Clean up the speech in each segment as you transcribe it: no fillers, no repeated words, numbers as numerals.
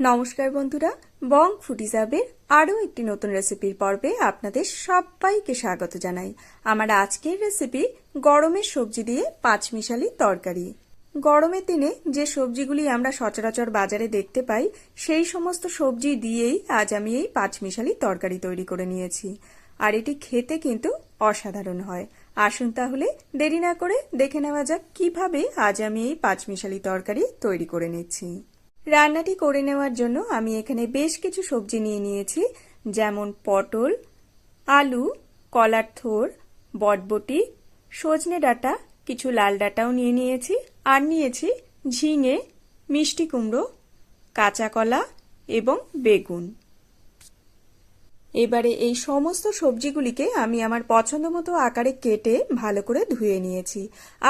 নমস্কার বন্ধুরা, বং ফুডিজাবের আরও একটি নতুন রেসিপির পর্বে আপনাদের সবাইকে স্বাগত জানাই। আমার আজকের রেসিপি গরমের সবজি দিয়ে পাঁচমিশালি তরকারি। গরমের দিনে যে সবজিগুলি আমরা সচরাচর বাজারে দেখতে পাই সেই সমস্ত সবজি দিয়েই আজ আমি এই পাঁচমিশালি তরকারি তৈরি করে নিয়েছি, আর এটি খেতে কিন্তু অসাধারণ হয়। আসুন তাহলে দেরি না করে দেখে নেওয়া যাক কিভাবে আজ আমি এই পাঁচমিশালি তরকারি তৈরি করে নিচ্ছি। রান্নাটি করে নেওয়ার জন্য আমি এখানে বেশ কিছু সবজি নিয়ে নিয়েছি, যেমন পটল, আলু, কলার থোর, বটবটি, সজনে ডাঁটা, কিছু লাল ডাঁটাও নিয়ে নিয়েছি, আর নিয়েছি ঝিঙে, মিষ্টি কুমড়ো, কাঁচা কলা এবং বেগুন। এবারে এই সমস্ত সবজিগুলিকে আমি আমার পছন্দ মতো আকারে কেটে ভালো করে ধুয়ে নিয়েছি।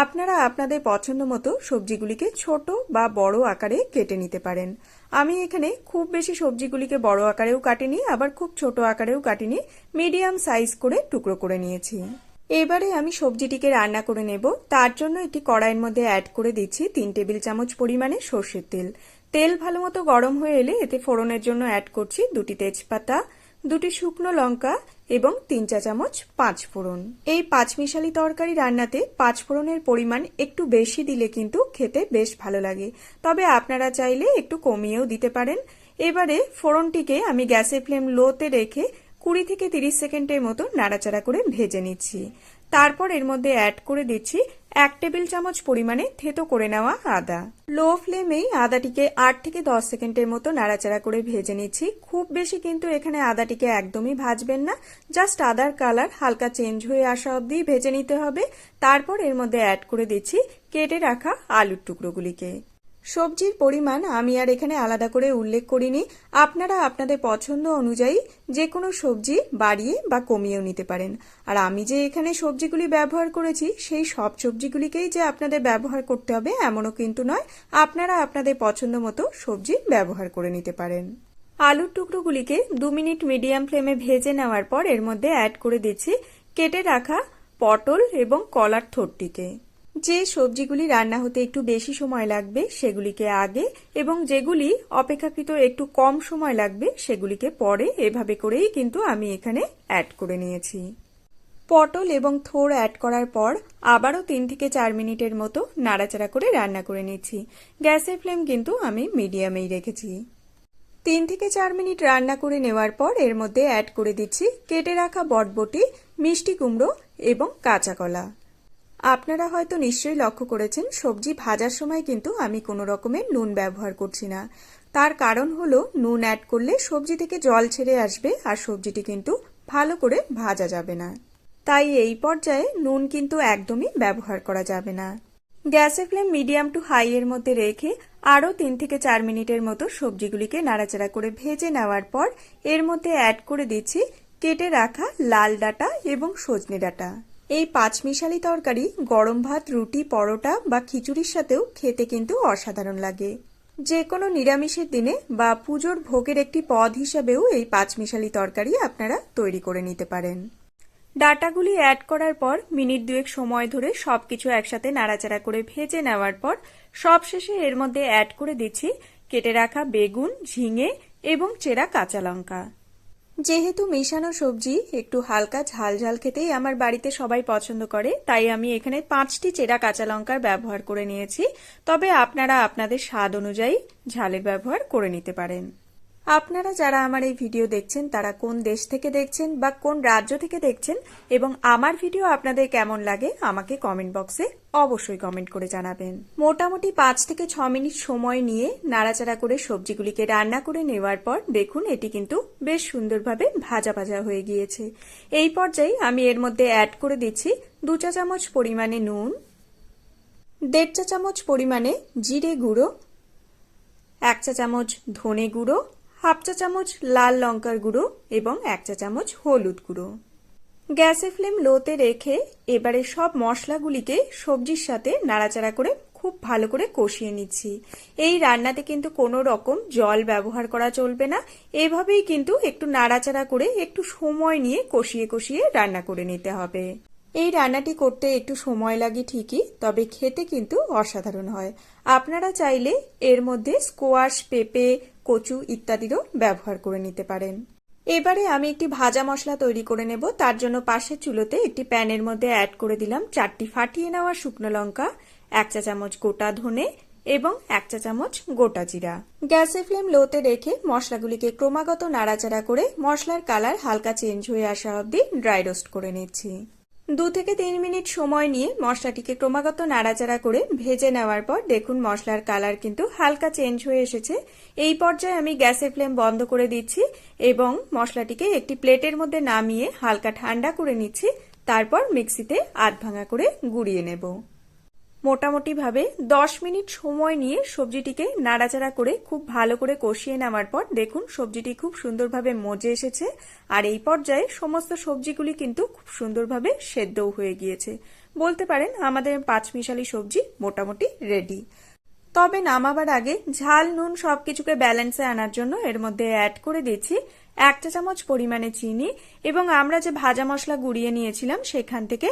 আপনারা আপনাদের পছন্দ মতো সবজিগুলিকে ছোট বা বড় আকারে কেটে নিতে পারেন। আমি এখানে খুব বেশি সবজিগুলিকে বড় আকারেও কাটিনি, আবার খুব ছোট আকারেও কাটিনি, মিডিয়াম সাইজ করে টুকরো করে নিয়েছি। এবারে আমি সবজিটিকে রান্না করে নেব। তার জন্য একটি কড়াইয়ের মধ্যে অ্যাড করে দিচ্ছি 3 টেবিল চামচ পরিমাণে সর্ষের তেল। তেল ভালো মতো গরম হয়ে এলে এতে ফোড়নের জন্য অ্যাড করছি 2টি তেজপাতা, 2টি শুকনো লঙ্কা এবং 3 চা চামচ পাঁচফোড়ন। এই পাঁচমিশালি তরকারি রান্নাতে পাঁচফোড়নের পরিমাণ একটু বেশি দিলে কিন্তু খেতে বেশ ভালো লাগে, তবে আপনারা চাইলে একটু কমিয়েও দিতে পারেন। এবারে ফোড়নটিকে আমি গ্যাসের ফ্লেম লোতে রেখে 20 থেকে 30 সেকেন্ডের মতো নাড়াচাড়া করে ভেজে নিচ্ছি। তারপর এর মধ্যে অ্যাড করে দিচ্ছি 1 টেবিল চামচ পরিমাণে থেতো করে নেওয়া আদা। লো ফ্লেমেই আদাটিকে 8 থেকে 10 সেকেন্ডের মতো নাড়াচাড়া করে ভেজে নিচ্ছি। খুব বেশি কিন্তু এখানে আদাটিকে একদমই ভাজবেন না, জাস্ট আদার কালার হালকা চেঞ্জ হয়ে আসা অবধি ভেজে নিতে হবে। তারপর এর মধ্যে অ্যাড করে দিচ্ছি কেটে রাখা আলুর টুকরোগুলিকে। সবজির পরিমাণ আমি আর এখানে আলাদা করে উল্লেখ করিনি, আপনারা আপনাদের পছন্দ অনুযায়ী যে কোনো সবজি বাড়িয়ে বা কমিয়েও নিতে পারেন। আর আমি যে এখানে সবজিগুলি ব্যবহার করেছি সেই সব সবজিগুলিকেই যে আপনাদের ব্যবহার করতে হবে এমনও কিন্তু নয়, আপনারা আপনাদের পছন্দ মতো সবজি ব্যবহার করে নিতে পারেন। আলুর টুকরোগুলিকে 2 মিনিট মিডিয়াম ফ্লেমে ভেজে নেওয়ার পর এর মধ্যে অ্যাড করে দিচ্ছি কেটে রাখা পটল এবং কলার থোরটিকে। যে সবজিগুলি রান্না হতে একটু বেশি সময় লাগবে সেগুলিকে আগে, এবং যেগুলি অপেক্ষাকৃত একটু কম সময় লাগবে সেগুলিকে পরে, এভাবে করেই কিন্তু আমি এখানে অ্যাড করে নিয়েছি। পটল এবং থোর অ্যাড করার পর আবারও 3 থেকে 4 মিনিটের মতো নাড়াচাড়া করে রান্না করে নিচ্ছি। গ্যাসের ফ্লেম কিন্তু আমি মিডিয়ামেই রেখেছি। 3 থেকে 4 মিনিট রান্না করে নেওয়ার পর এর মধ্যে অ্যাড করে দিচ্ছি কেটে রাখা বটবটি, মিষ্টি কুমড়ো এবং কাঁচা কলা। আপনারা হয়তো নিশ্চয়ই লক্ষ্য করেছেন সবজি ভাজার সময় কিন্তু আমি কোনো রকমের নুন ব্যবহার করছি না। তার কারণ হলো নুন অ্যাড করলে সবজি থেকে জল ছেড়ে আসবে আর সবজিটি কিন্তু ভালো করে ভাজা যাবে না, তাই এই পর্যায়ে নুন কিন্তু একদমই ব্যবহার করা যাবে না। গ্যাসের ফ্লেম মিডিয়াম টু হাই এর মধ্যে রেখে আরও 3 থেকে 4 মিনিটের মতো সবজিগুলিকে নাড়াচাড়া করে ভেজে নেওয়ার পর এর মধ্যে অ্যাড করে দিচ্ছি কেটে রাখা লাল ডাঁটা এবং সজনে ডাঁটা। এই পাঁচমিশালি তরকারি গরম ভাত, রুটি, পরোটা বা খিচুড়ির সাথেও খেতে কিন্তু অসাধারণ লাগে। যে কোনো নিরামিষের দিনে বা পুজোর ভোগের একটি পদ হিসাবেও এই পাঁচমিশালি তরকারি আপনারা তৈরি করে নিতে পারেন। ডাঁটাগুলি অ্যাড করার পর মিনিট 2 সময় ধরে সবকিছু একসাথে নাড়াচাড়া করে ভেজে নেওয়ার পর সবশেষে এর মধ্যে অ্যাড করে দিচ্ছি কেটে রাখা বেগুন, ঝিঙে এবং চেরা কাঁচা লঙ্কা। যেহেতু মেশানো সবজি একটু হালকা ঝাল ঝাল খেতেই আমার বাড়িতে সবাই পছন্দ করে, তাই আমি এখানে 5টি চেরা কাঁচা লঙ্কার ব্যবহার করে নিয়েছি, তবে আপনারা আপনাদের স্বাদ অনুযায়ী ঝালের ব্যবহার করে নিতে পারেন। আপনারা যারা আমার এই ভিডিও দেখছেন তারা কোন দেশ থেকে দেখছেন বা কোন রাজ্য থেকে দেখছেন এবং আমার ভিডিও আপনাদের কেমন লাগে আমাকে কমেন্ট বক্সে অবশ্যই কমেন্ট করে জানাবেন। মোটামুটি 5 থেকে 6 মিনিট সময় নিয়ে নাড়াচাড়া করে সবজিগুলিকে রান্না করে নেওয়ার পর দেখুন এটি কিন্তু বেশ সুন্দরভাবে ভাজা ভাজা হয়ে গিয়েছে। এই পর্যায়ে আমি এর মধ্যে অ্যাড করে দিচ্ছি 2 চা চামচ পরিমাণে নুন, 1.5 চা চামচ পরিমাণে জিরে গুঁড়ো, 1 চা চামচ ধনে গুঁড়ো, 1/2 চা চামচ লাল লঙ্কার গুঁড়ো এবং 1 চা চামচ হলুদ গুঁড়ো। গ্যাসের ফ্লেম লোতে রেখে এবারে সব মশলাগুলিকে সবজির সাথে নাড়াচাড়া করে খুব ভালো করে কষিয়ে নিচ্ছি। এই রান্নাতে কিন্তু কোনো রকম জল ব্যবহার করা চলবে না, এভাবেই কিন্তু একটু নাড়াচাড়া করে একটু সময় নিয়ে কষিয়ে কষিয়ে রান্না করে নিতে হবে। এই রান্নাটি করতে একটু সময় লাগে ঠিকই, তবে খেতে কিন্তু অসাধারণ হয়। আপনারা চাইলে এর মধ্যে স্কোয়াশ, পেঁপে, কচু ইত্যাদিরও ব্যবহার করে নিতে পারেন। এবারে আমি একটি ভাজা মশলা তৈরি করে নেব। তার জন্য পাশের চুলোতে একটি প্যানের মধ্যে অ্যাড করে দিলাম 4টি ফাটিয়ে নেওয়া শুকনো লঙ্কা, 1 চা চামচ গোটা ধনে এবং 1 চা চামচ গোটা জিরা। গ্যাসের ফ্লেম লোতে রেখে মশলাগুলিকে ক্রমাগত নাড়াচাড়া করে মশলার কালার হালকা চেঞ্জ হয়ে আসা অবধি ড্রাই রোস্ট করে নিচ্ছি। 2 থেকে 3 মিনিট সময় নিয়ে মশলাটিকে ক্রমাগত নাড়াচাড়া করে ভেজে নেওয়ার পর দেখুন মশলার কালার কিন্তু হালকা চেঞ্জ হয়ে এসেছে। এই পর্যায়ে আমি গ্যাসের ফ্লেম বন্ধ করে দিচ্ছি এবং মশলাটিকে একটি প্লেটের মধ্যে নামিয়ে হালকা ঠান্ডা করে নিচ্ছি। তারপর মিক্সিতে আধ ভাঙা করে গুঁড়িয়ে নেব। মোটামুটি ভাবে 10 মিনিট সময় নিয়ে সবজিটিকে নাড়াচাড়া করে খুব ভালো করে কষিয়ে নেওয়ার পর দেখুন সবজিটি খুব সুন্দরভাবে মজে এসেছে। আর এই পর্যায়ে সমস্ত সবজিগুলি কিন্তু খুব সুন্দরভাবে সেদ্ধও হয়ে গিয়েছে। বলতে পারেন আমাদের পাঁচমিশালি সবজি মোটামুটি রেডি। তবে নামাবার আগে ঝাল নুন সবকিছুকে ব্যালেন্সে আনার জন্য এর মধ্যে অ্যাড করে দিচ্ছি 1 চা চামচ পরিমাণে চিনি এবং আমরা যে ভাজা মশলা গুঁড়িয়ে নিয়েছিলাম সেখান থেকে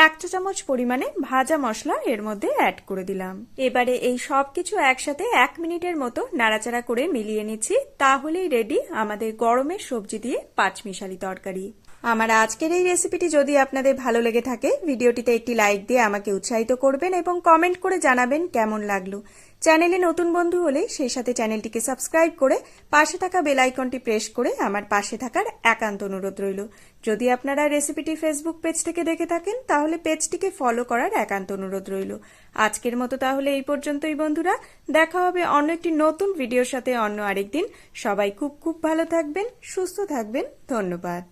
1 চা চামচ পরিমাণে ভাজা মশলা এর মধ্যে অ্যাড করে দিলাম। এবারে এই সবকিছু একসাথে 1 মিনিটের মতো নাড়াচাড়া করে মিলিয়ে নিচ্ছি। তাহলেই রেডি আমাদের গরমের সবজি দিয়ে পাঁচমিশালি তরকারি। আমার আজকের এই রেসিপিটি যদি আপনাদের ভালো লেগে থাকে ভিডিওটিতে একটি লাইক দিয়ে আমাকে উৎসাহিত করবেন এবং কমেন্ট করে জানাবেন কেমন লাগলো। চ্যানেলে নতুন বন্ধু হলে সেই সাথে চ্যানেলটিকে সাবস্ক্রাইব করে পাশে থাকা বেল আইকনটি প্রেস করে আমার পাশে থাকার একান্ত অনুরোধ রইল। যদি আপনারা রেসিপিটি ফেসবুক পেজ থেকে দেখে থাকেন তাহলে পেজটিকে ফলো করার একান্ত অনুরোধ রইল। আজকের মতো তাহলে এই পর্যন্তই বন্ধুরা, দেখা হবে অন্য একটি নতুন ভিডিওর সাথে অন্য আরেকদিন। সবাই খুব খুব ভালো থাকবেন, সুস্থ থাকবেন। ধন্যবাদ।